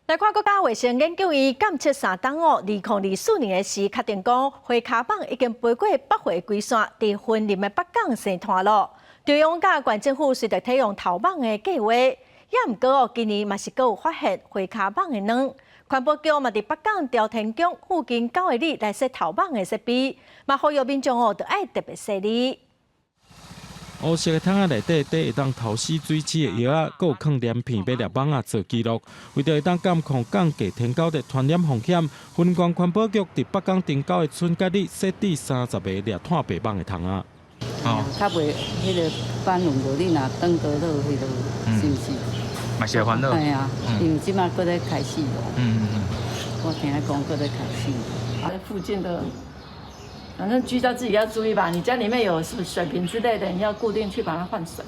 来看国家卫生研究院监测3档2024年的时，确定讲花卡棒已经飞过北回归线，伫云林的北港生团咯。中央甲县政府随着采用头棒的计划，也毋过今年嘛是阁有发现花卡棒的卵。环保局嘛伫北港朝天宫附近9个里来设头棒的设备，嘛呼吁民众着爱特别细腻。黑色的桶仔内底会当透死水质的药啊，阁有放黏片要粒网啊做记录，为着会当监控降低天狗的传染风险，云县环保局伫北港镇9个村角里设置30个粒碳白网的桶仔。哦，较袂迄个翻轮到你若登高到迄落，是毋是？嘛是会烦恼。系啊，因为即马搁在开始咯。我听讲搁在开始。附近的，反正居家自己要注意吧。你家里面有水瓶之类的，你要固定去把它换水。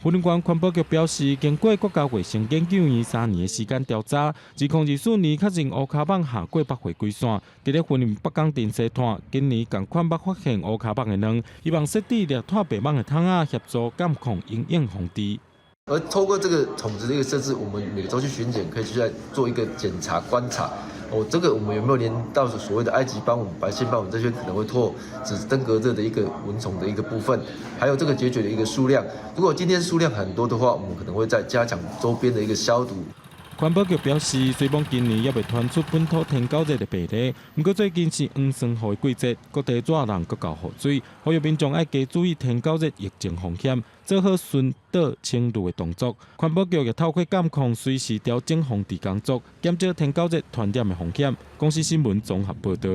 云县环保局表示，经过国家卫生研究院3年的时间调查，2024年确认乌卡棒下过北回归线，伫咧云林北港镇西团，今年同款捌发现乌卡棒的卵，希望设置粒碳白网的桶仔协助监控营养防治。而透过这个桶子的一个设置，我们每周去巡检，可以去来做一个检查观察。这个我们有没有连到所谓的埃及斑纹、白线斑纹这些可能会脱脂登革热的一个蚊虫的一个部分，还有这个孑孓的一个数量。如果今天数量很多的话，我们可能会再加强周边的一个消毒。环保局表示，虽然今年也未传出本土天狗热的病例，不过最近是黄霜雨的季节，各地热人各交雨水，呼吁民众爱加注意天狗热疫情风险，做好巡岛清路的动作。环保局也透过监控，随时调整防治工作，减少天狗热传染的风险。公司新闻综合报道。